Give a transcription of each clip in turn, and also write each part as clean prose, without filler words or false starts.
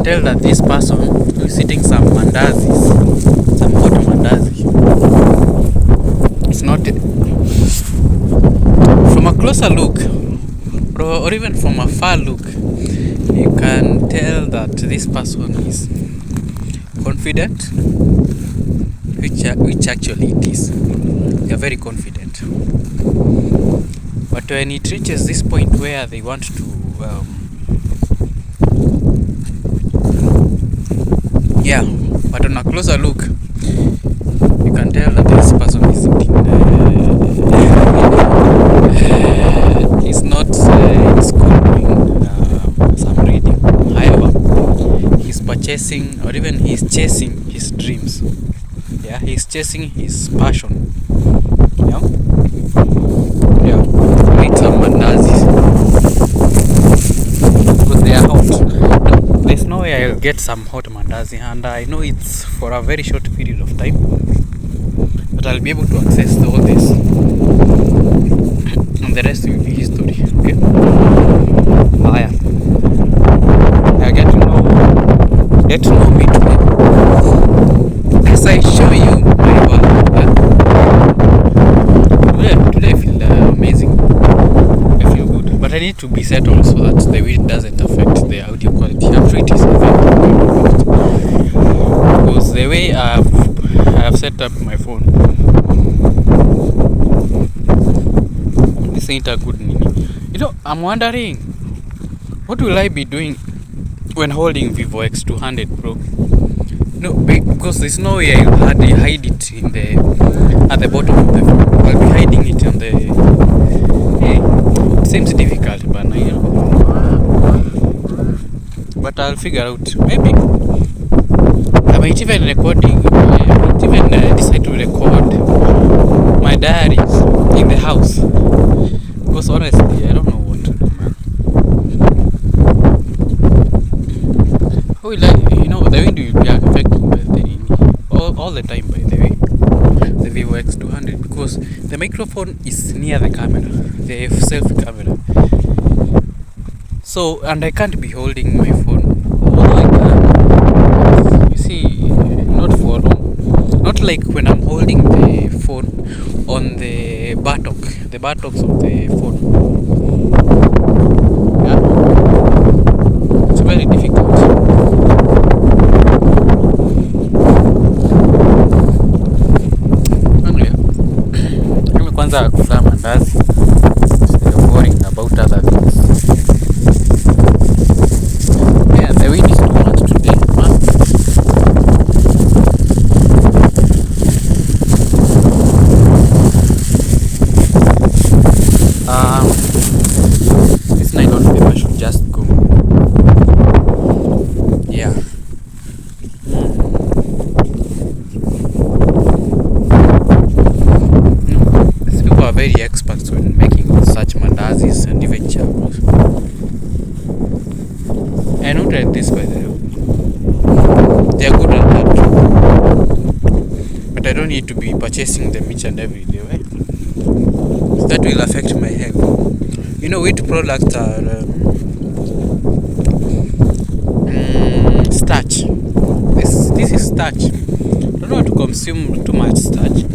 can tell that this person who is eating some mandazis, some hot mandazi, it's not from a closer look or even from a far look, you can tell that this person is confident, which actually it is. They are very confident. But when it reaches this point where they want to but on a closer look, you can tell that this person is is not in school doing some reading. However, he's purchasing or even he's chasing his dreams. Yeah, he's chasing his passion. Eat some mandazis because they are hot. There's no way I'll get some hot mandazi, and I know it's for a very short period of time, but I'll be able to access all this, and the rest will be history. Okay. Get to know me today as I show you my world. Today I feel amazing. I feel good, but I need to be settled so that the wind doesn't affect the audio quality. I'm sure it is because the way I have set up my phone, this ain't a good mini. I'm wondering, what will I be doing when holding Vivo X200 Pro? No, because there's no way I'll hide it at the bottom of the phone. I'll be hiding it on the. It seems difficult, but I'll figure out. Maybe I might even decide to record my diaries in the house. Because honestly, I don't know what to do, man. How will I? The wind will be affecting all the time, by the way, the Vivo X200, because the microphone is near the camera, the self camera. So, and I can't be holding my phone. Although I can, you see, not for long. Not like when I'm holding the phone on the buttocks of the phone. Yeah, it's very difficult. Kwanza kula mandazi instead of worrying about other things. Yeah, the wind is too much today, man. This night on paper should just go. Yeah. Very experts when making such mandazis and even chapels. I know that this, by the way, they are good at that, but I don't need to be purchasing them each and every day, right? So that will affect my health. Wheat products are starch. This is starch. I don't want to consume too much starch.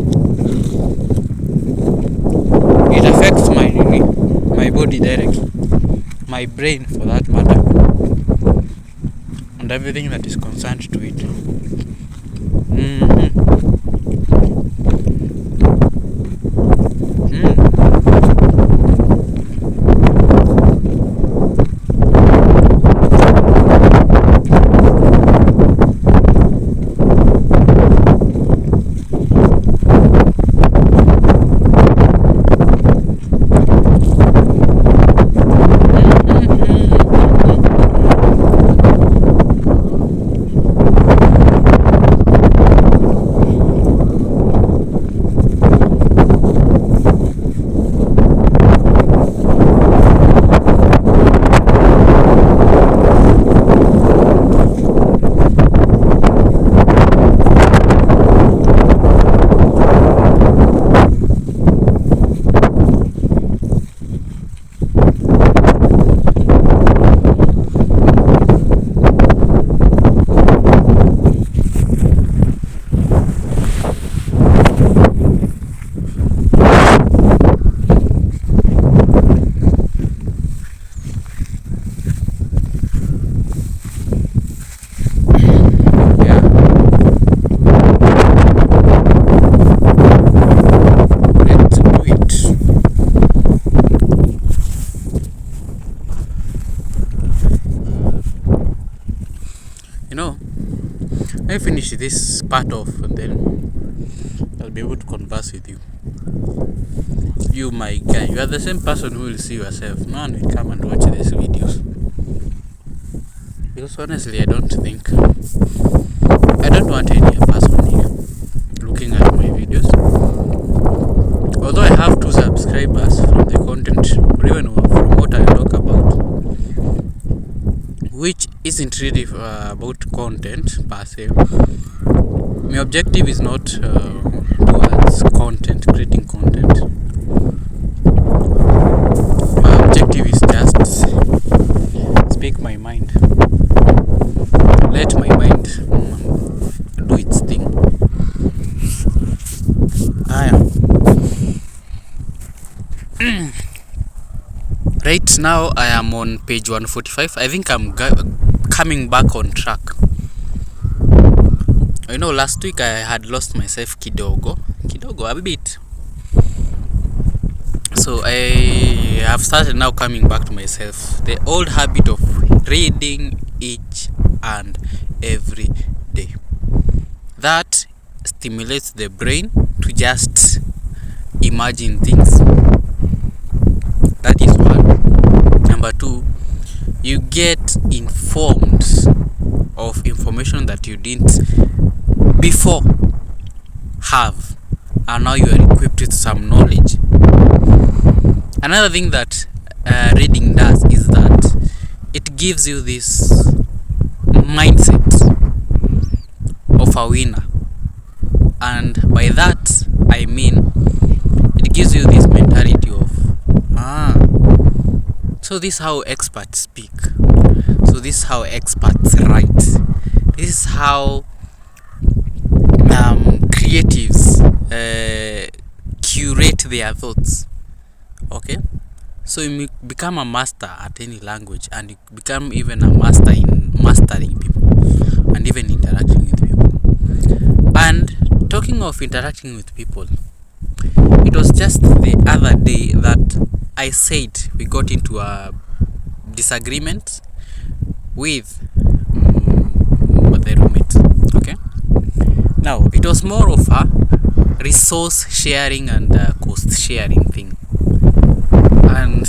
It affects my body directly, my brain for that matter, and everything that is concerned to it. let me finish this part off, and then I'll be able to converse with you. You, my guy, you are the same person who will see yourself. No one will come and watch these videos. Because honestly, I don't want any person here looking at my videos. Although I have 2 subscribers from the content, or even from what I talk about, which isn't really about content per se. My objective is not towards content, creating content. My objective is just speak my mind. Let my mind do its thing. Right now I am on page 145. I think I'm coming back on track. Last week I had lost myself kidogo a bit. So I have started now coming back to myself. The old habit of reading each and every day. That stimulates the brain to just imagine things. That is one. Number 2, you get informed of information that you didn't before have, and now you are equipped with some knowledge. Another thing that reading does is that it gives you this mindset of a winner, and by that I mean it gives you this mentality of so this is how experts speak, so this is how experts write, this is how creatives curate their thoughts. Okay, so you become a master at any language, and you become even a master in mastering people and even interacting with people. And talking of interacting with people, it was just the other day that I said we got into a disagreement with the roommate. Okay, now it was more of a resource sharing and cost sharing thing. And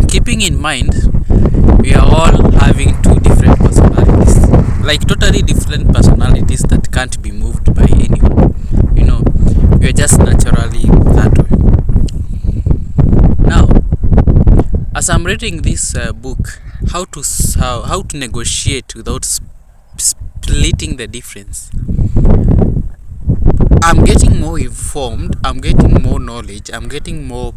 keeping in mind, we are all having 2 different personalities, like totally different personalities that can't be moved by anyone. We are just naturally that way. Now, as I'm reading this book, how to negotiate without splitting the difference, I'm getting more informed, I'm getting more knowledge, I'm getting more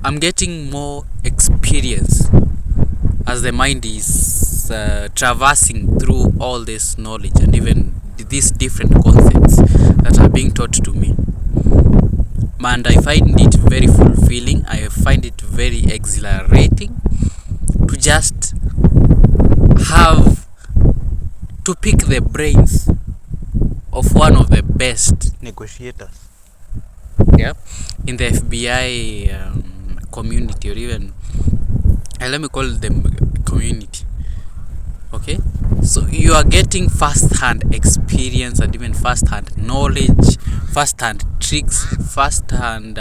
I'm getting more experience as the mind is traversing through all this knowledge and even these different concepts that are being taught to me. And I find it very fulfilling, I find it very exhilarating to just have to pick the brains of one of the best negotiators, in the FBI community, or even let me call them community. Okay, so you are getting first-hand experience and even first-hand knowledge, first-hand tricks, first-hand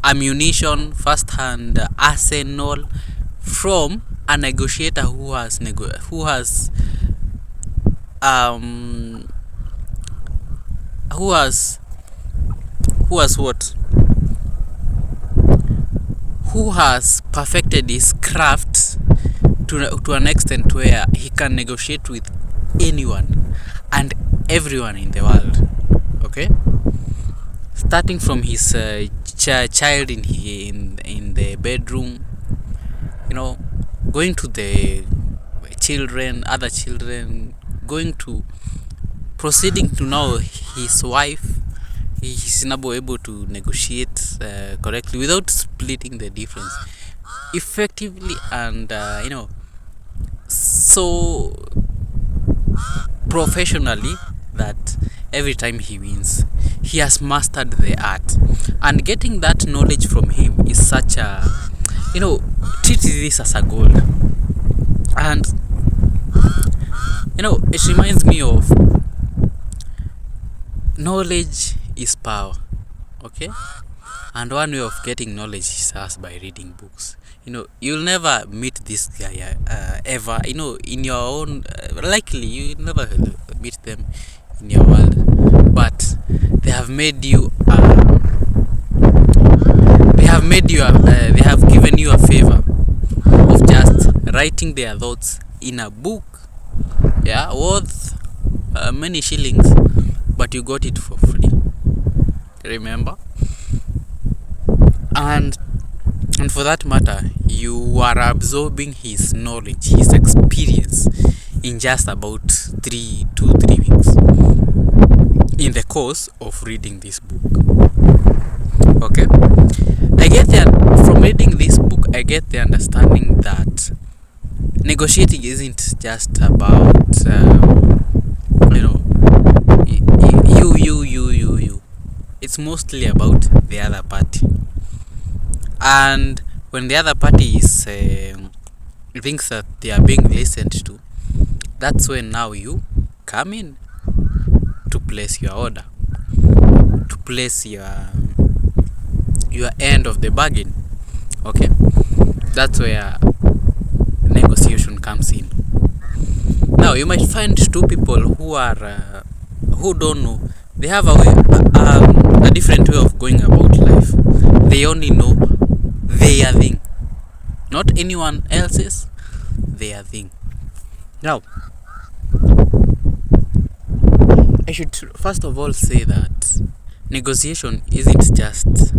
ammunition, first-hand arsenal from a negotiator who has perfected his craft to an extent where he can negotiate with anyone and everyone in the world. Okay, starting from his child in the bedroom, going to the other children, going to proceeding to now his wife. He's now able to negotiate correctly without splitting the difference effectively, and so professionally that every time he wins, he has mastered the art, and getting that knowledge from him is such a, treat this as a gold. And it reminds me of knowledge is power. Okay, and one way of getting knowledge is just by reading books. You'll never meet this guy ever, in your own, likely you'll never meet them in your world, but they have made you they have given you a favor of just writing their thoughts in a book, worth many shillings, but you got it for free, remember? And for that matter, you are absorbing his knowledge, his experience in just about 3 weeks in the course of reading this book. Okay, from reading this book, I get the understanding that negotiating isn't just about you. It's mostly about the other party. And when the other party is thinks that they are being listened to, that's when now you come in to place your order, to place your end of the bargain. Okay, that's where negotiation comes in. Now you might find two people who don't know. They have a different way of going about life. They only know their thing, not anyone else's, their thing. Now, I should first of all say that negotiation isn't just,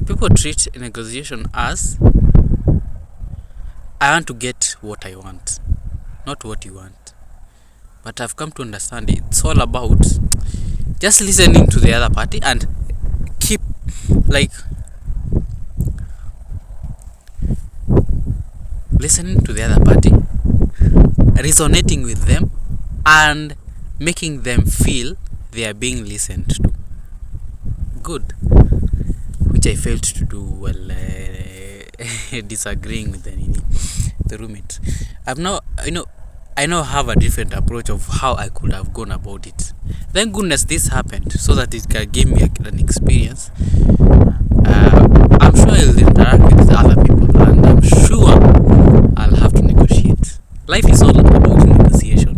people treat negotiation as, I want to get what I want, not what you want. But I've come to understand it's all about just listening to the other party and keep listening to the other party, resonating with them, and making them feel they are being listened to. Good. Which I failed to do while disagreeing with the roommate. I now have a different approach of how I could have gone about it. Thank goodness this happened so that it can give me an experience. I'm sure I'll interact with other people, and I'm sure I'll have to negotiate. Life is all about negotiation.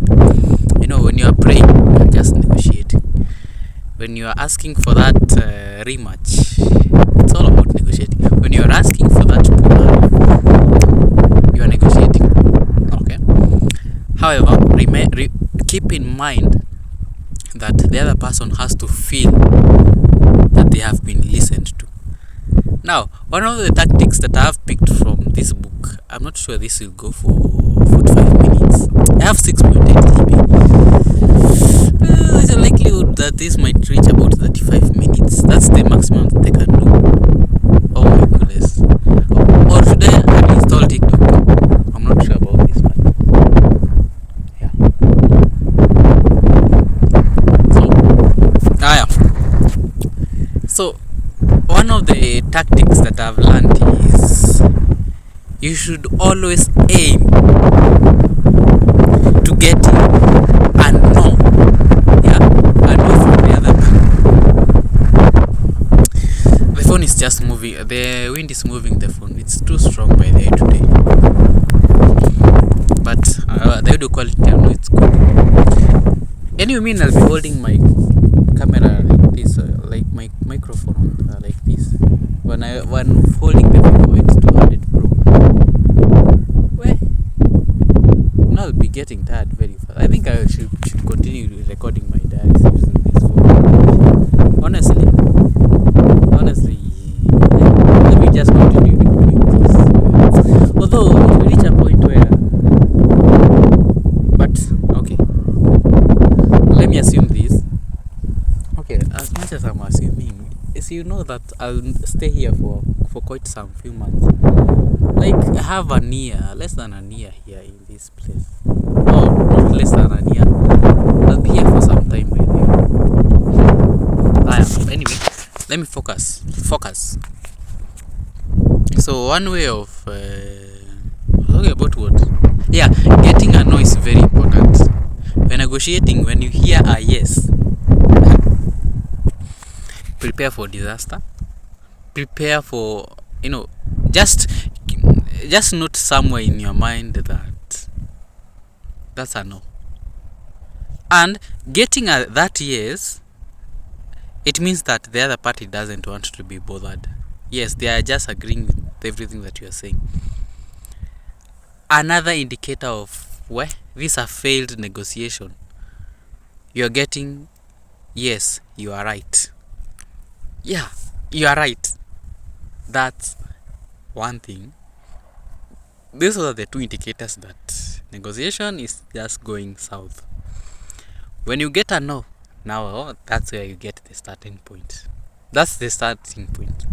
When you are praying, you're just negotiating. When you are asking for that rematch, it's all about negotiating. When you are asking for that pull, you are negotiating. Okay. However, keep in mind that the other person has to feel that they have been listened to. Now, one of the tactics that I have picked from this book, I'm not sure this will go for 45 minutes. I have 6.8 GB. There's a likelihood that this might reach about 35 minutes. That's the maximum that they can do. Oh my goodness. Or should I install TikTok? I'm not sure about this one. Yeah. So, one of the tactics that I've learned is you should always aim to get in and know from the other part. The phone is just moving. The wind is moving the phone. It's too strong by the way today. But the audio quality, I know it's good. Anyway, I'll be holding my camera like this, like my microphone like this. When holding the Vivo X200 Pro, I'll be getting tired very fast. I think I should continue recording my diaries using this phone. Honestly, let me just continue recording this. Although it will reach a point where, but okay, let me assume this. Okay, as much as I'm assuming, you know that I'll stay here for quite some few months. Like, I have less than a year here in this place. No, not less than a year. I'll be here for some time by the way. let me focus. So one way of talking about what? Yeah, getting a no is very important. When negotiating, when you hear a yes, prepare for disaster. Prepare for, just note somewhere in your mind that that's a no. And getting that yes, it means that the other party doesn't want to be bothered. Yes, they are just agreeing with everything that you are saying. Another indicator of where this a failed negotiation, you're getting yes, you are right. Yeah, you are right. That's one thing. These are the two indicators that negotiation is just going south. When you get a no, now that's where you get the starting point. That's the starting point.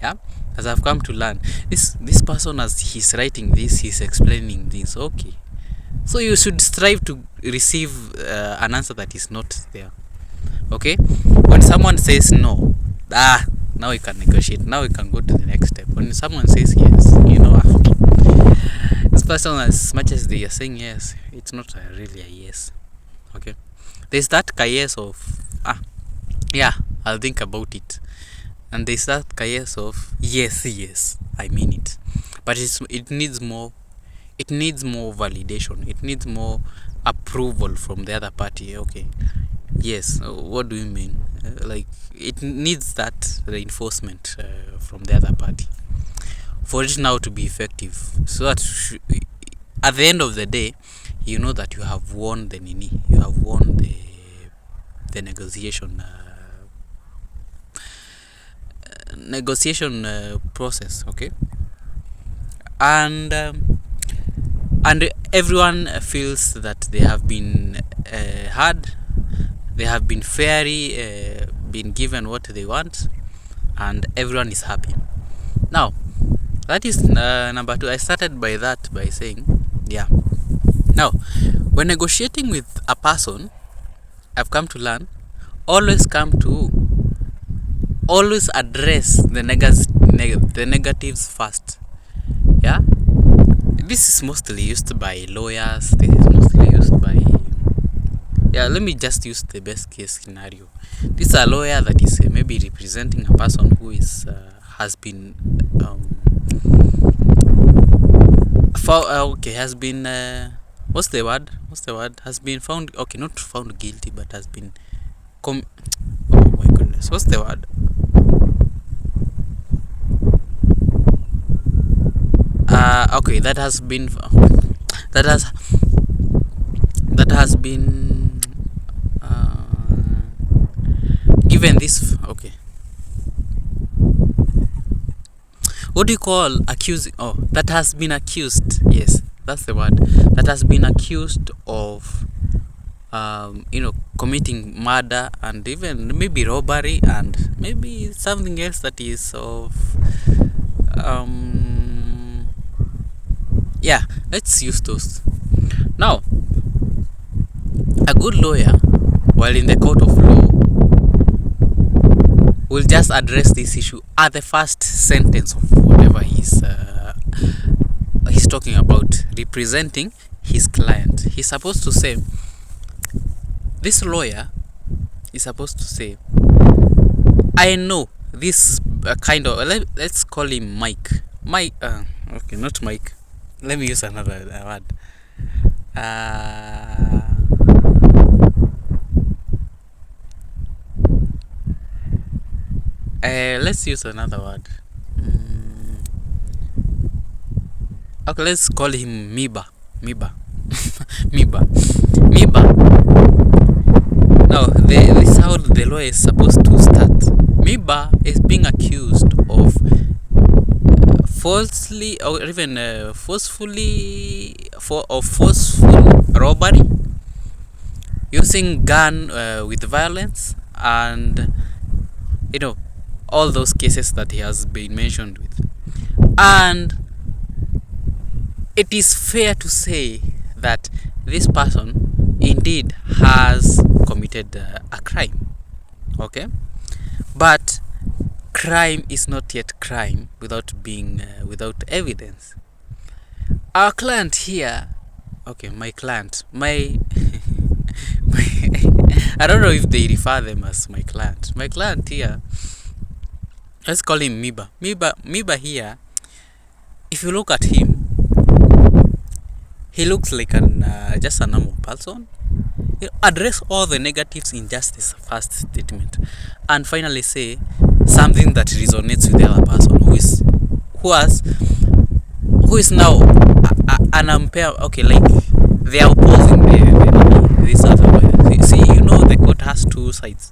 Yeah, as I've come to learn, this person, as he's writing this, he's explaining this. Okay, so you should strive to receive an answer that is not there. Okay, when someone says no, now we can negotiate. Now we can go to the next step. When someone says yes, this person, as much as they are saying yes, it's not really a yes. Okay, there's that yes of yeah, I'll think about it, and there's that yes of yes, I mean it. But it needs more. It needs more validation. It needs more approval from the other party. Okay, yes, what do you mean? Like, it needs that reinforcement from the other party for it now to be effective, so that at the end of the day, you know that you have won the you have won the negotiation process. Okay, and everyone feels that they have been heard, they have been fairly been given what they want, and everyone is happy. Now, that is number 2. I started by saying, yeah. Now, when negotiating with a person, I've come to learn, always address the negatives first. Yeah, this is mostly used by lawyers. This is mostly used by, let me just use the best case scenario. This is a lawyer that is maybe representing a person who is has been has been what's the word has been found, not found guilty, but has been oh my goodness, what's the word? That has been given this. What do you call accusing? That has been accused. Yes, that's the word. That has been accused of committing murder, and even maybe robbery, and maybe something else that is of let's use those. Now, a good lawyer, while in the court of law, will just address this issue at the first sentence of whatever he's talking about, representing his client. He's supposed to say, this lawyer is supposed to say, I know this kind of, let's call him Mike. Not Mike. Let me use another word. Let's use another word. Let's call him Miba. Miba. Now, this is how the law is supposed to start. Miba is being accused of falsely or even forceful robbery, using gun with violence, and all those cases that he has been mentioned with. And it is fair to say that this person indeed has committed a crime. Okay, but crime is not yet crime without being without evidence. Our client here, okay, my client, my, I don't know if they refer them as my client. My client here, let's call him Miba. Miba here, if you look at him, he looks like an just a normal person. You address all the negatives in just this first statement, and finally say something that resonates with the other person who is now an umpire. Okay, like they are opposing this other way. See, the court has two sides.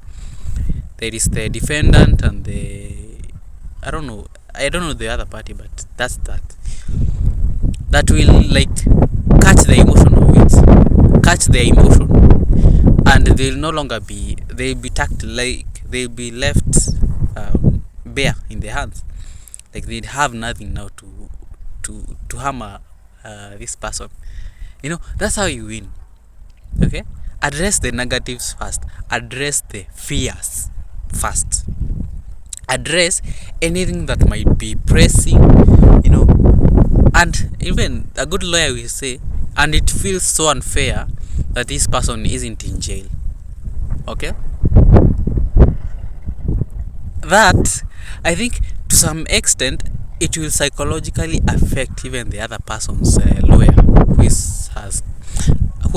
There is the defendant and the I don't know the other party, but that's that will like catch the emotion of it, catch their emotion, and they'll no longer they'll be tacked, like they'll be left bare in their hands, like they'd have nothing now to hammer this person. That's how you win. Okay, address the negatives first, address the fears first, address anything that might be pressing, and even a good lawyer will say, and it feels so unfair that this person isn't in jail. Okay, that, I think, to some extent it will psychologically affect even the other person's lawyer who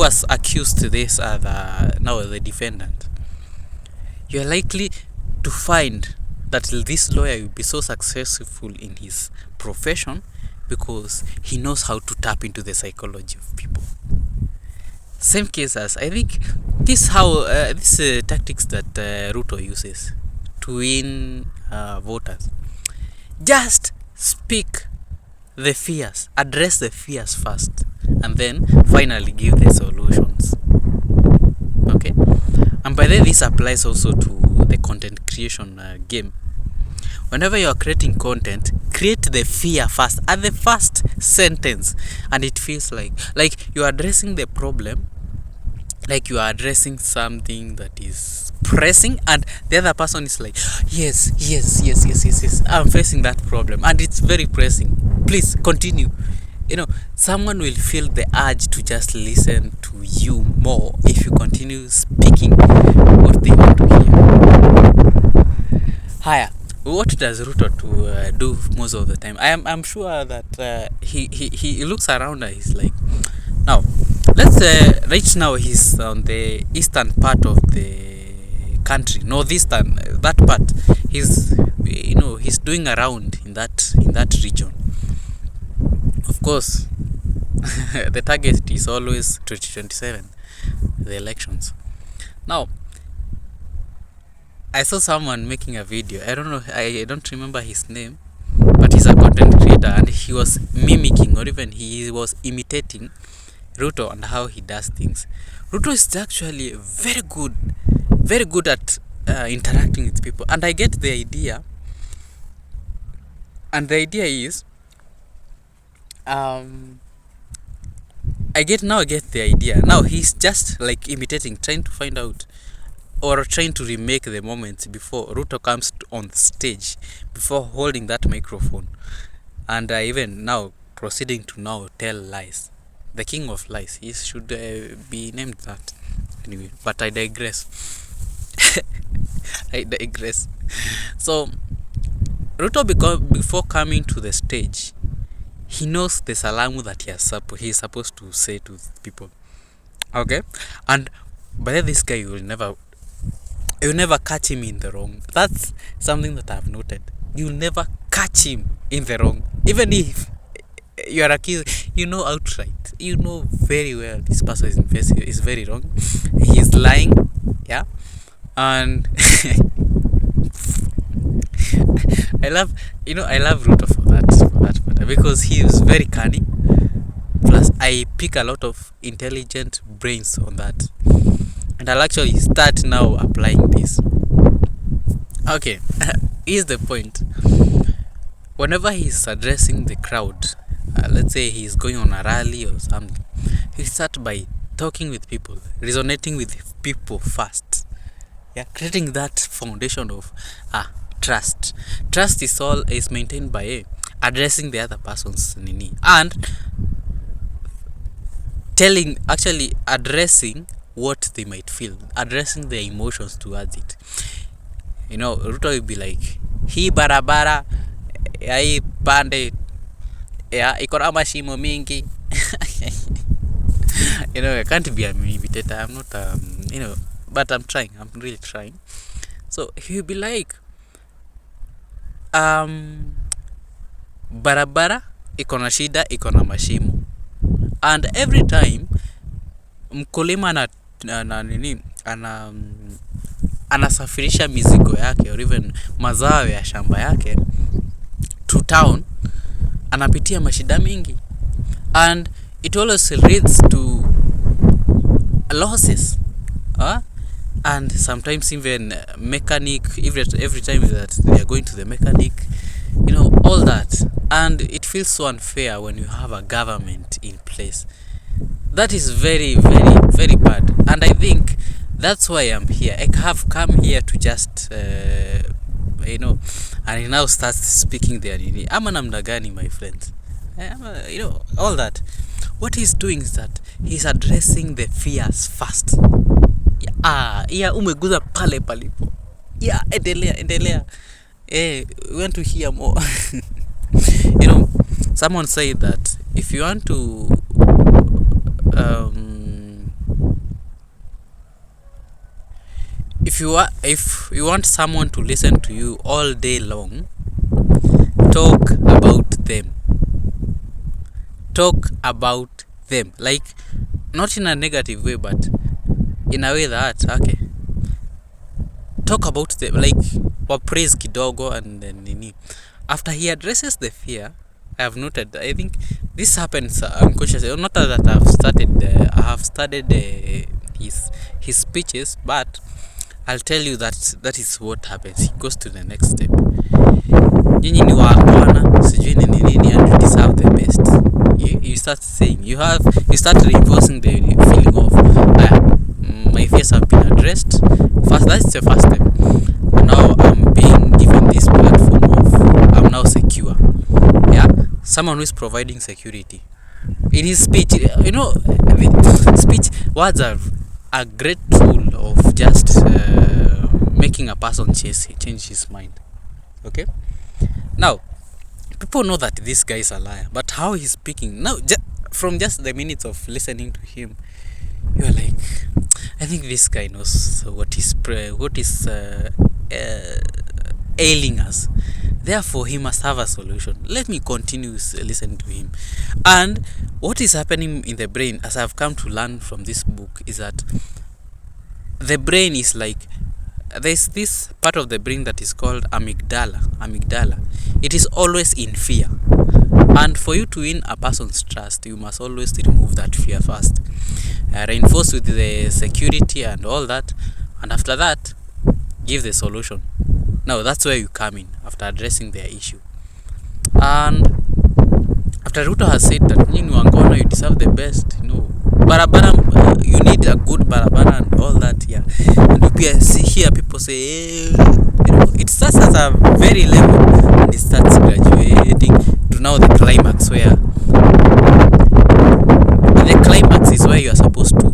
has accused this now the defendant. You're likely to find that this lawyer will be so successful in his profession because he knows how to tap into the psychology of people. Same case as, I think, this how these tactics that Ruto uses to win voters. Just speak the fears, address the fears first, and then finally give the solutions. Okay, and by the way, this applies also to the content creation game. Whenever you are creating content, create the fear first at the first sentence, and it feels like you are addressing the problem, like you are addressing something that is pressing, and the other person is like, yes, I'm facing that problem and it's very pressing, please continue. Someone will feel the urge to just listen to you more if you continue speaking what they want to hear. Higher, what does Ruto to do most of the time? I'm sure that he looks around and he's like, now let's right now he's on the eastern part of the country, northeastern, that part. He's he's doing around in that region. Of course, the target is always 2027, the elections. Now, I saw someone making a video. I don't remember his name, but he's a content creator, and he was mimicking, or even he was imitating Ruto and how he does things. Ruto is actually very good at interacting with people, and I get the idea. And the idea is, I get the idea. Now he's just like imitating, trying to find out, or trying to remake the moments before Ruto comes on stage, before holding that microphone, and even now proceeding to now tell lies. The king of lies. He should be named that. Anyway, but I digress. So, Ruto, before coming to the stage, he knows the salamu that he is supposed to say to people. Okay? And by this guy, you'll never catch him in the wrong. That's something that I've noted. You'll never catch him in the wrong. Even if you are accused, outright. You know very well this person is very wrong. He's lying. Yeah. And I love Ruto for that because he is very canny. Plus, I pick a lot of intelligent brains on that, and I'll actually start now applying this. Okay, here's the point. Whenever he's addressing the crowd, let's say he's going on a rally or something, he starts by talking with people, resonating with people first. Yeah, creating that foundation of Trust is maintained by addressing the other person's nini and actually addressing what they might feel, addressing their emotions towards it. Ruto will be like, hii barabara ya hii pande ya iko na mashimo mingi. I can't be an imitator. I'm not but I'm trying. I'm really trying. So he'll be like, barabara iko na shida, iko na mashimo, and every time mkulima anasafirisha mizigo yake or even mazao ya shamba yake to town, anapitia mashida mingi, and it always leads to losses, and sometimes even mechanic, every time that they are going to the mechanic, all that. And it feels so unfair when you have a government in place. That is very, very, very bad. And I think that's why I'm here. I have come here to just and he now starts speaking there. Ama namna gani, my friends? All that. What he's doing is that he's addressing the fears first. Umeguza pale palipo. Endelea. We want to hear more. Someone said that if you want to if you want someone to listen to you all day long, talk about them, like not in a negative way, but in a way that talk about them, like praise kidogo, and then after he addresses the fear. I have noted, I think this happens unconsciously. Not that I have studied his speeches, but I'll tell you that is what happens. He goes to the next step. Nyinyi ni waangwana, sijui ni nini, and you deserve the best. You start saying, you start reinforcing the feeling of my fears have been addressed. First, that's the first step. Now I'm being given this platform of I'm now secure. Someone who is providing security in his speech. Speech words are a great tool of just making a person change his mind. Okay, now people know that this guy is a liar, but how he's speaking now, from just the minutes of listening to him, you are like, I think this guy knows what is ailing us. Therefore, he must have a solution. Let me continue listening to him. And what is happening in the brain, as I've come to learn from this book, is that the brain is like, there's this part of the brain that is called amygdala. It is always in fear. And for you to win a person's trust, you must always remove that fear first. Reinforce with the security and all that. And after that, give the solution. Now that's where you come in, after addressing their issue. And after Ruto has said that Wangona, you deserve the best, barabara, you need a good barabara and all that, and you see here people say, it starts at a very level and it starts graduating to now the climax, where the climax is where you are supposed to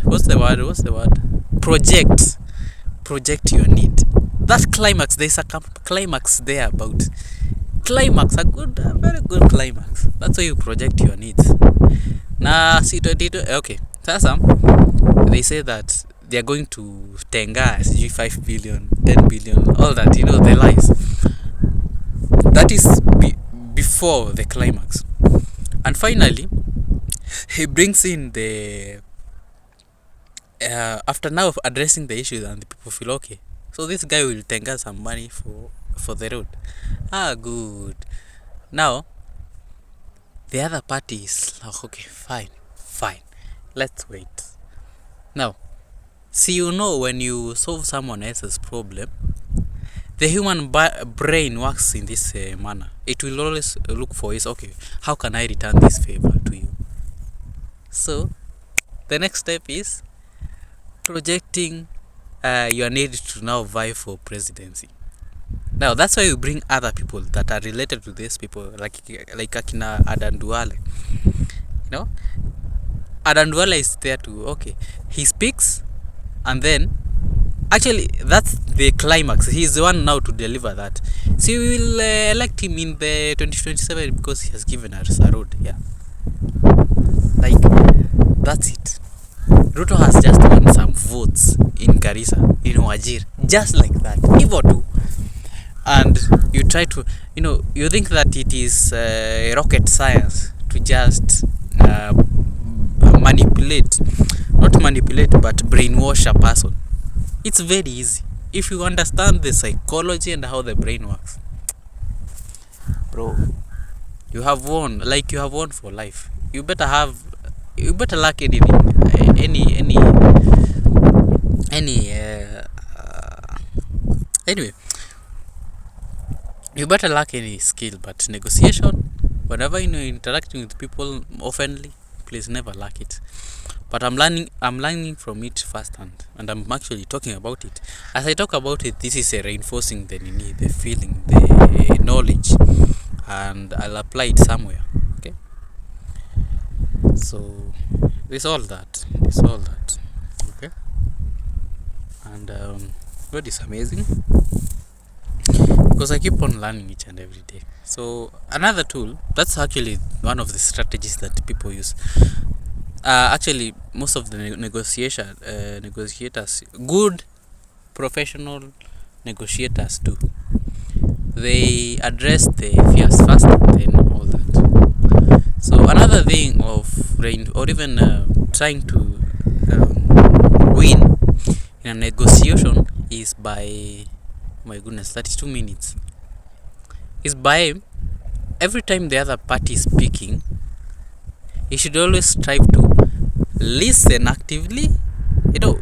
what's the word? Project your need. That climax, there's a climax there about. Climax, a very good climax. That's why you project your needs. Okay. Sasa, they say that they are going to tenga 5 billion, 10 billion, all that, the lies. That is before the climax. And finally, he brings in the after now addressing the issues, and the people feel okay, so this guy will tenga some money for the road. Good. Now the other party is like, okay, fine, let's wait. Now see, when you solve someone else's problem, the human brain works in this manner. It will always look for is, okay, how can I return this favor to you? So the next step is projecting your need to now vie for presidency. Now that's why you bring other people that are related to these people, like Akina Adan Duale. You know, Adan Duale is there to he speaks, and then actually that's the climax. He's the one now to deliver that. So we will elect him in the 2027 because he has given us a road. Yeah, like that's it. Ruto has just won some votes in Garissa, in Wajir, just like that. Evo too. And you try to, you think that it is rocket science to just manipulate, not manipulate, but brainwash a person. It's very easy if you understand the psychology and how the brain works. Bro, you have won, like you have won for life. You better lack anything, anyway, you better lack any skill, but negotiation, whenever interacting with people oftenly, please never lack it. But I'm learning from it firsthand, and I'm actually talking about it. As I talk about it, this is reinforcing the feeling, the knowledge, and I'll apply it somewhere. Okay. So this all that. Okay. And God is amazing because I keep on learning each and every day. So another tool, that's actually one of the strategies that people use. Actually, most of the negotiators, good professional negotiators do. They address the fears first and then all that. So another thing of trying to win in a negotiation is by, my goodness, 32 minutes. Is by every time the other party is speaking, you should always strive to listen actively,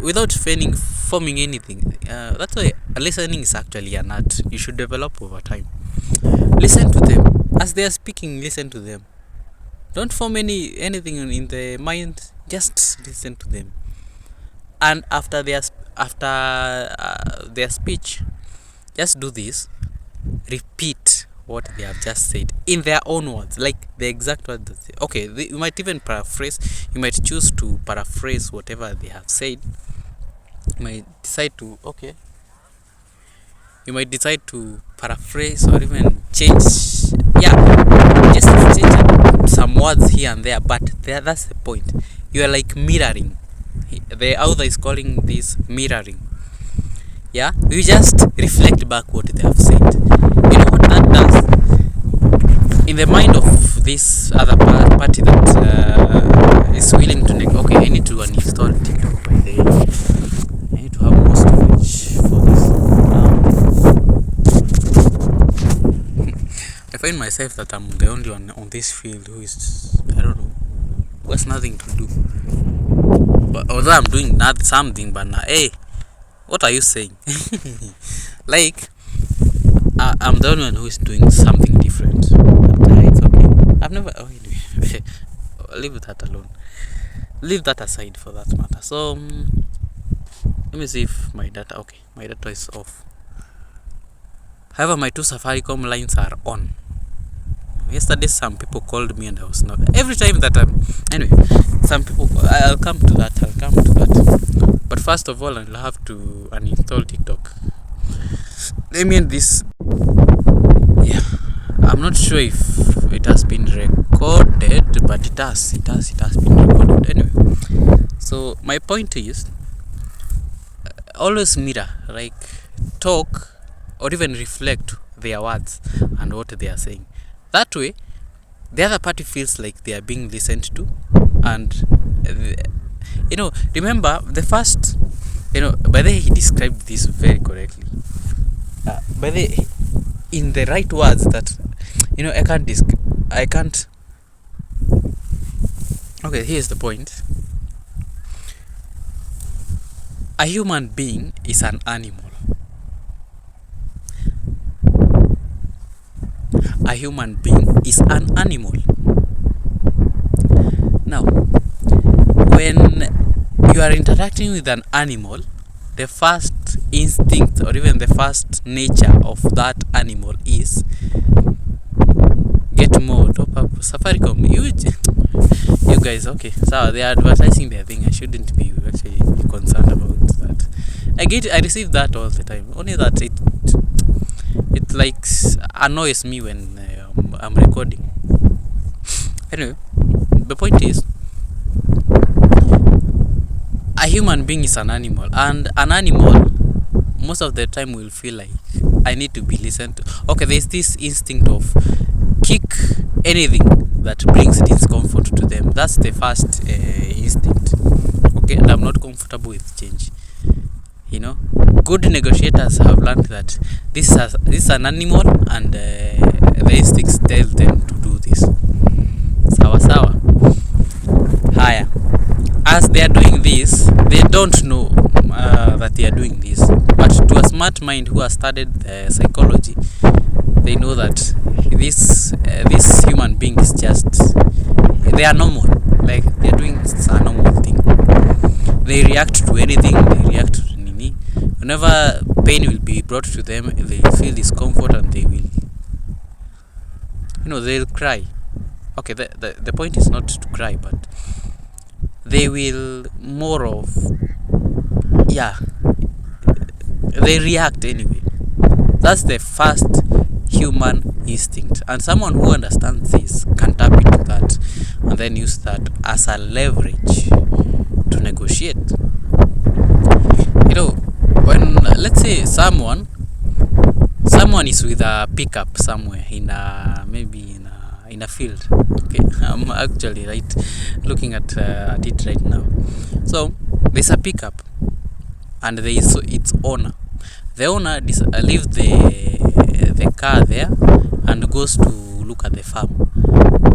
without forming anything. That's why listening is actually an art. You should develop over time. Listen to them as they are speaking. Listen to them. Don't form anything in the mind. Just listen to them. And after their speech, just do this. Repeat what they have just said in their own words, like the exact words that you might even paraphrase. You might choose to paraphrase whatever they have said. You might decide to paraphrase or even change just change some words here and there, but that's the point. You are like mirroring. The author is calling this mirroring. You just reflect back what they have said. You know what that does in the mind of this other party that is willing to I need to uninstall TikTok, by the way. I need to have more storage for this. I find myself that I'm the only one on this field who is, I don't know, who has nothing to do. But although I'm doing something, but now, hey, what are you saying? Like, I'm the only one who is doing something different. But it's okay. I've never. Anyway, leave that alone. Leave that aside for that matter. So, let me see if my data. Okay, my data is off. However, my two Safaricom lines are on. Yesterday, some people called me and I was not. Every time that anyway, some people. I'll come to that. But first of all, I'll have to uninstall TikTok. Let me end this. Yeah, I'm not sure if it has been recorded, but it has been recorded anyway. So my point is, always mirror, like talk or even reflect their words and what they are saying. That way, the other party feels like they are being listened to, and remember the first, by the way, he described this very correctly. By the in the right words that I can't. Okay, here's the point. A human being is an animal. A human being is an animal. Now, when you are interacting with an animal, the first instinct or even the first nature of that animal is get more top up Safaricom. You guys, okay, so they are advertising their thing. I shouldn't be actually concerned about that. I receive that all the time, only that it like annoys me when I'm recording. Anyway, the point is, a human being is an animal, and an animal most of the time will feel like I need to be listened to. Okay, there's this instinct of kick anything that brings discomfort to them. That's the first instinct. Okay, and I'm not comfortable with change. Good negotiators have learned that this is an animal, and the instincts tell them to do this. Sawa sawa. Haya. As they are doing this, they don't know that they are doing this. But to a smart mind who has studied psychology, they know that this human being is just, they are normal. Like, they are doing a normal thing. They react to anything. They react to nini. Whenever pain will be brought to them, they feel discomfort and they will, they'll cry. Okay, the point is not to cry, but they will more of, they react anyway. That's the first human instinct, and someone who understands this can tap into that and then use that as a leverage to negotiate. When, let's say, someone is with a pickup somewhere in a field. Okay, I'm actually looking at it right now. So there's a pickup, and there is its owner. The owner leaves the car there and goes to look at the farm.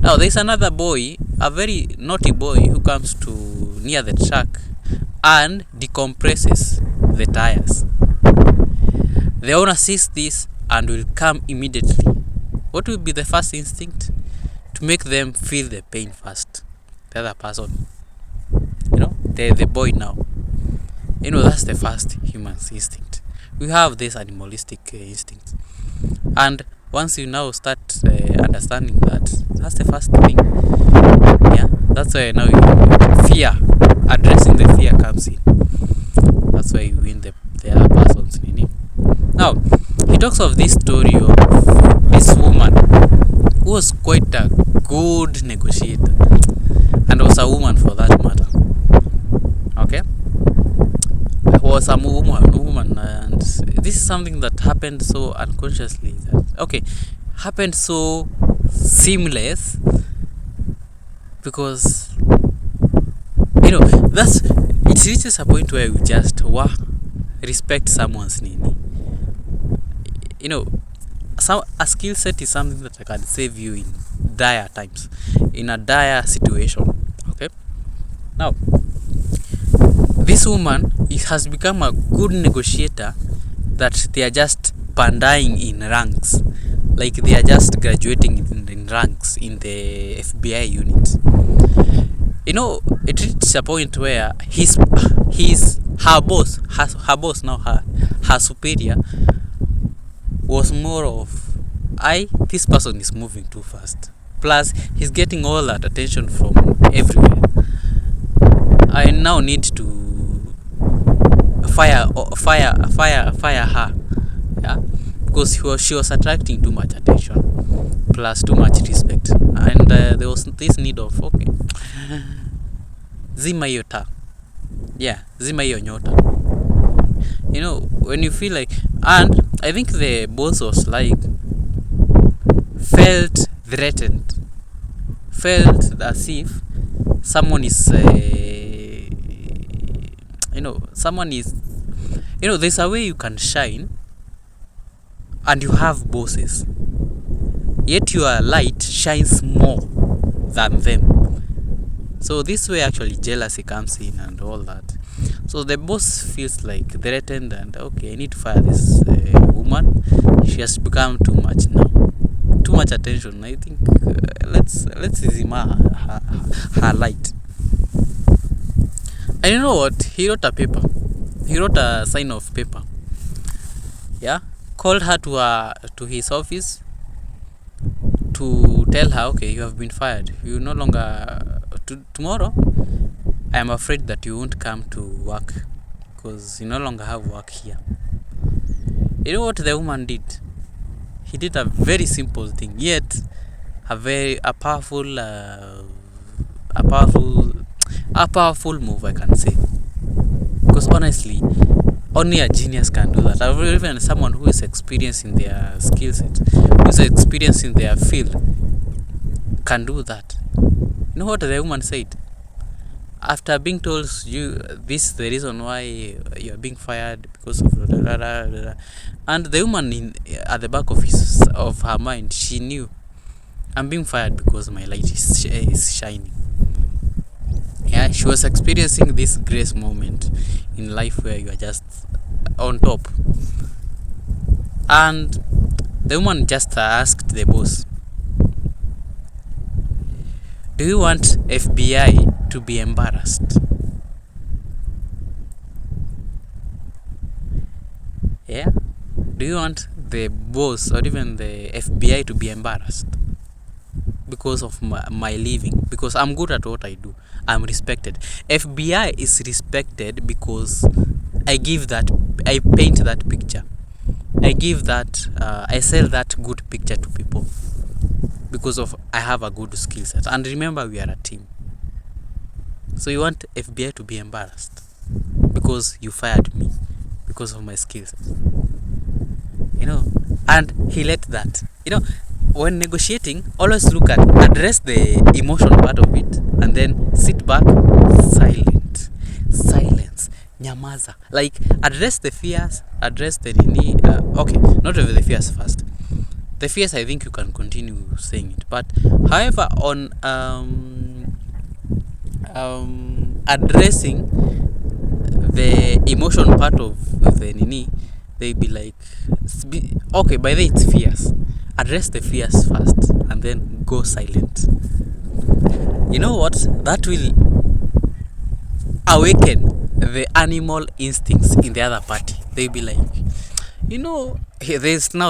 Now there's another boy, a very naughty boy, who comes to near the truck and decompresses the tires. The owner sees this and will come immediately. What will be the first instinct? To make them feel the pain first. The other person, the boy now. That's the first human instinct. We have this animalistic instinct, and once you now start understanding that, that's the first thing. Yeah, that's why now fear, addressing the fear comes in. That's why you win the other person's meaning. Now he talks of this story of this woman who was quite a good negotiator, and was a woman for that matter. Okay, was a woman, and this is something that happened so unconsciously, happened so seamless, because it reaches a point where you just respect someone's nini. A skill set is something that can save you in dire times, in a dire situation. Okay, now this woman has become a good negotiator, that they are just pandaing in ranks, like they are just graduating in ranks in the FBI unit. It reached a point where her boss now, her superior, was more of, this person is moving too fast. Plus, he's getting all that attention from everywhere. I now need to fire her, because she was attracting too much attention, plus too much respect, and there was this need of, zima hiyo taa, zima hiyo nyota. When you feel like, and I think the boss was felt threatened, felt as if someone is there's a way you can shine and you have bosses, yet your light shines more than them. So this way actually jealousy comes in and all that. So the boss feels like threatened, and I need to fire this woman. She has become too much now, too much attention. I think let's dim her light. And you know what? He wrote a paper. He wrote a sign of paper. Yeah, called her to his office to tell her, okay, you have been fired. You no longer tomorrow. I am afraid that you won't come to work because you no longer have work here. You know what the woman did? He did a very simple thing, yet a powerful move, I can say. Because honestly, only a genius can do that. Or even someone who is experienced in their skill set, who is experienced in their field, can do that. You know what the woman said? After being told this is the reason why you are being fired because of and the woman at the back of her mind, she knew, I'm being fired because my light is shining. Yeah, she was experiencing this grace moment in life where you are just on top. And the woman just asked the boss, do you want FBI to be embarrassed? Yeah? Do you want the boss or even the FBI to be embarrassed because of my leaving? Because I'm good at what I do. I'm respected. FBI is respected because I paint that picture. I sell that good picture to people because of I have a good skill set. And remember, we are a team. So you want FBI to be embarrassed because you fired me because of my skill set. And he let that. When negotiating, always address the emotion part of it, and then sit back, silence, nyamaza. Like, address the fears, address the okay, not over the fears first. The fears, I think you can continue saying it, but however, on addressing the emotion part of the they be like, okay, by the way, it's fears. Address the fears first and then go silent. You know what? That will awaken the animal instincts in the other party. They'll be like, they now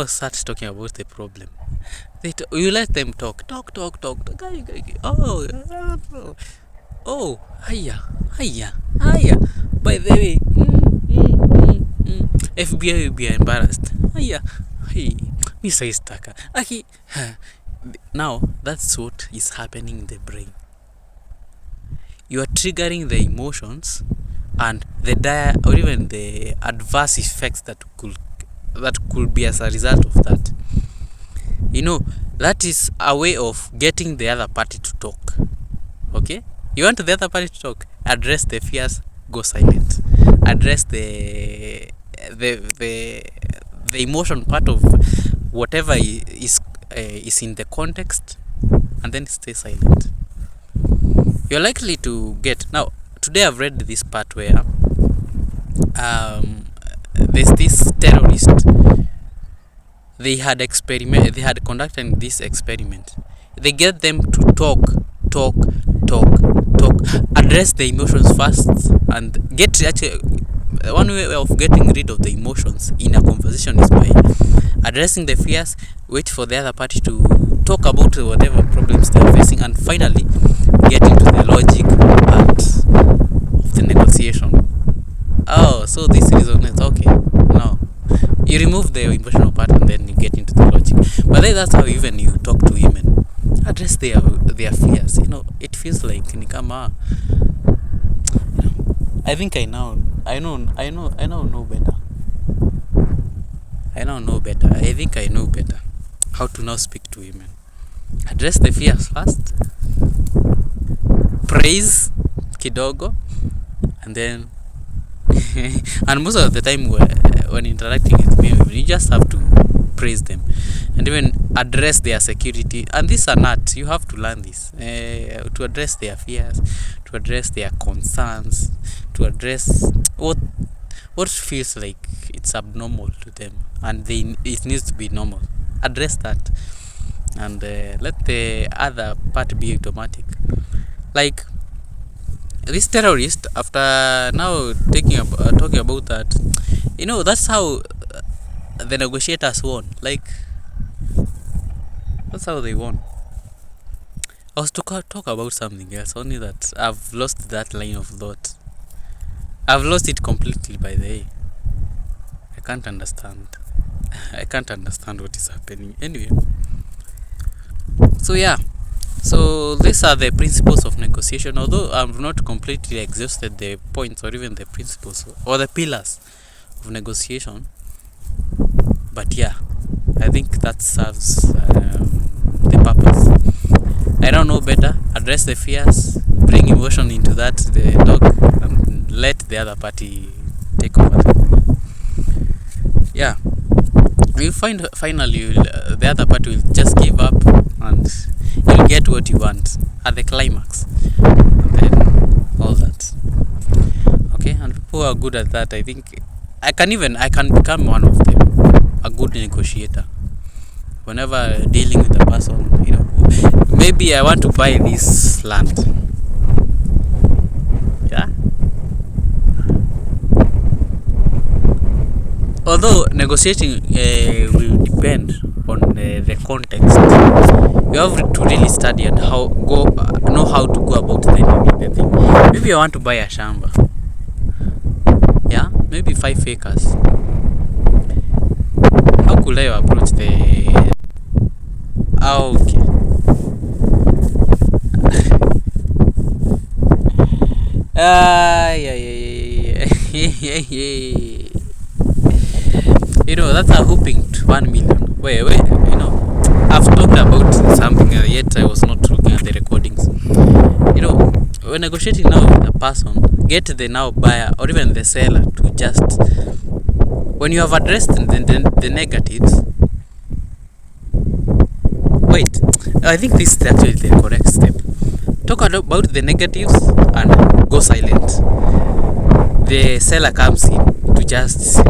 start talking about the problem. You let them talk. Oh, hiya. By the way, FBI will be embarrassed. Hiya. Mr. Istaka. Now, that's what is happening in the brain. You are triggering the emotions and or even the adverse effects that could be as a result of that. That is a way of getting the other party to talk. Okay? You want the other party to talk? Address the fears, go silent. Address the emotion part of whatever is in the context, and then stay silent. You're likely to get. Now, today I've read this part where there's this terrorist. They had conducted this experiment. They get them to talk, address the emotions first, and one way of getting rid of the emotions in a conversation is by addressing the fears, wait for the other party to talk about whatever problems they are facing, and finally get into the logic part of the negotiation. Oh, so this resonates. Okay, now you remove the emotional part and then you get into the logic. But then that's how even you talk to women. Address their fears. It feels like nikama. I think I now know better. I think I know better how to now speak to women. Address the fears first. Praise kidogo, and then and most of the time when interacting with women, you just have to praise them and even address their security. And this is an art. You have to learn this to address their fears, to address their concerns, to address what feels like it's abnormal to them, and it needs to be normal. Address that, and let the other part be automatic. Like, this terrorist, after now talking about that, that's how the negotiators won. Like, that's how they won. I was to talk about something else, only that I've lost that line of thought. I've lost it completely, by the way. I can't understand. I can't understand what is happening. Anyway, so yeah. So these are the principles of negotiation. Although I've not completely exhausted the points or even the principles or the pillars of negotiation, but yeah, I think that serves the purpose. I don't know better. Address the fears, bring emotion into the talk, and let the other party take over. Yeah, you find finally the other party will just give up and you'll get what you want at the climax, and then all that. Okay, and people who are good at that, I think I can become one of them, a good negotiator. Whenever dealing with a person, maybe I want to buy this land. Yeah. Although negotiating will depend on the context, you have to really study and know how to go about the thing. Maybe I want to buy a shamba. Yeah, maybe 5 acres. How could I approach the? Okay. Yeah. That's a whooping 1 million. Wait. I've talked about something yet I was not looking at the recordings. When negotiating now with a person, get the now buyer or even the seller to just, when you have addressed the negatives. Wait, I think this is actually the correct step. Talk about the negatives and go silent. The seller comes in to just,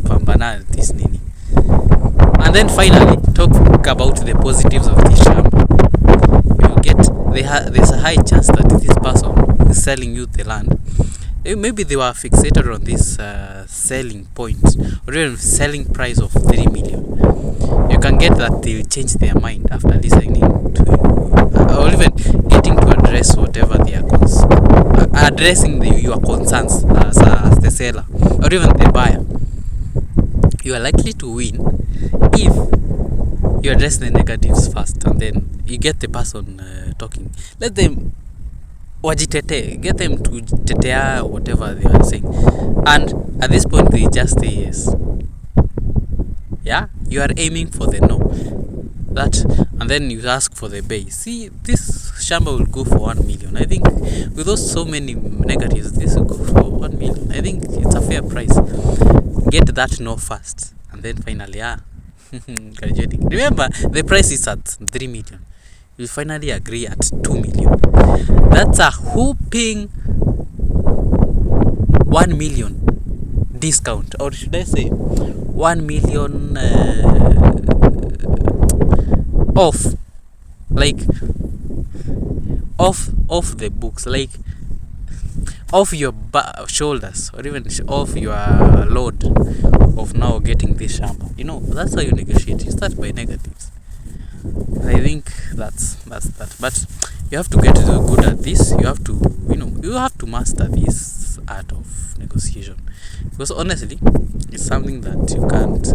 pambana this nini. And then finally, talk about the positives of this shamba. There's a high chance that this person is selling you the land. Maybe they were fixated on this selling point or even selling price of 3 million. You can get that they will change their mind after listening to you, or even getting to address whatever they are addressing your concerns as the seller or even the buyer. You are likely to win if you address the negatives first and then you get the person talking. Let them wajitete, get them to tetea whatever they are saying, and at this point they just say yes. Yeah, you are aiming for the no, that, and then you ask for the base. See, this shamba will go for 1 million. I think with those so many negatives, this will go for 1 million. I think it's a fair price. Get that no first, and then finally graduating. Remember, the price is at 3 million. You'll finally agree at 2 million. That's a whooping 1 million discount, or should I say 1 million off, like off the books, like off your shoulders, or even off your load of now getting this shamba. That's how you negotiate. You start by negatives. I think that's that. But you have to get good at this. You have to master this art of negotiation, because honestly, it's something that you can't.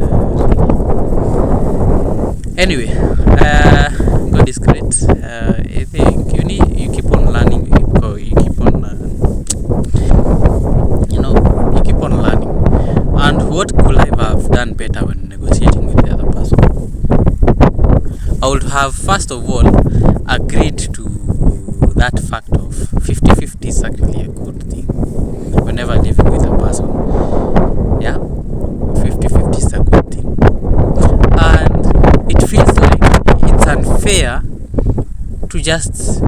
Anyway, God is great. I think you keep on learning. You keep on learning. And what could I have done better when negotiating with the other person? I would have first of all agreed to that fact of 50-50 is actually a good thing whenever living with a person. Yeah, 50-50 is a good thing, and it feels like it's unfair to just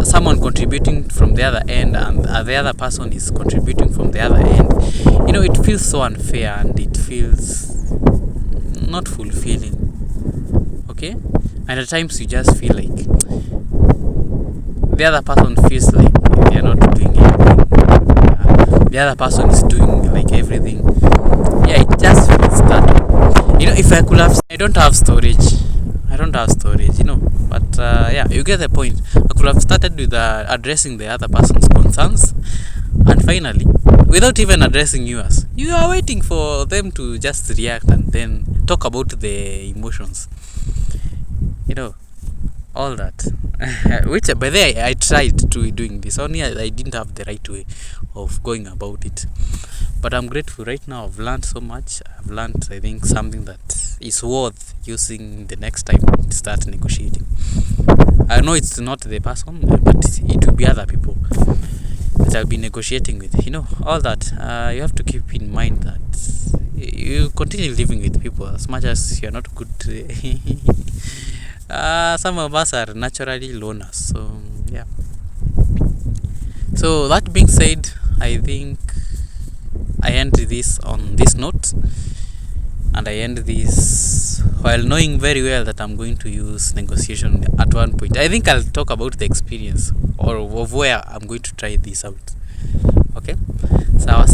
someone contributing from the other end and the other person is contributing from the other end. It feels so unfair and it feels not fulfilling. Okay, and at times you just feel like the other person feels like they are not doing the other person is doing like everything. Yeah, it just feels that. If I could have, I don't have storage. But yeah, you get the point. I could have started with addressing the other person's concerns, and finally, without even addressing yours, you are waiting for them to just react and then talk about the emotions. All that. Which by the way, I tried to doing this, only I didn't have the right way of going about it. But I'm grateful right now. I've learned so much. I've learned, I think, something that is worth using the next time to start negotiating. I know it's not the person, but it will be other people that I'll be negotiating with. All that. You have to keep in mind that you continue living with people as much as you're not good. Some of us are naturally loners, so yeah. So that being said, I think I end this on this note, and I end this while knowing very well that I'm going to use negotiation at one point. I think I'll talk about the experience or of where I'm going to try this out. Okay, sawa.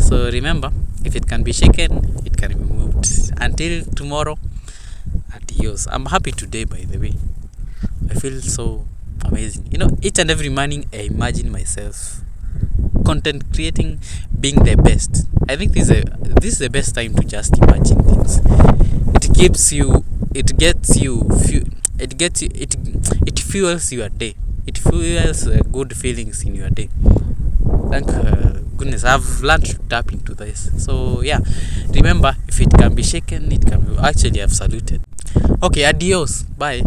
So remember, if it can be shaken, it can be moved. Until tomorrow, adios. I'm happy today, by the way. I feel so amazing. Each and every morning I imagine myself content creating, being the best. I think this is the best time to just imagine things. It gives you, it gets you, it fuels your day. It fuels good feelings in your day. Thank goodness, I've learned to tap into this. So yeah, remember, if it can be shaken, it can be. Actually, I've saluted. Okay, adios, bye.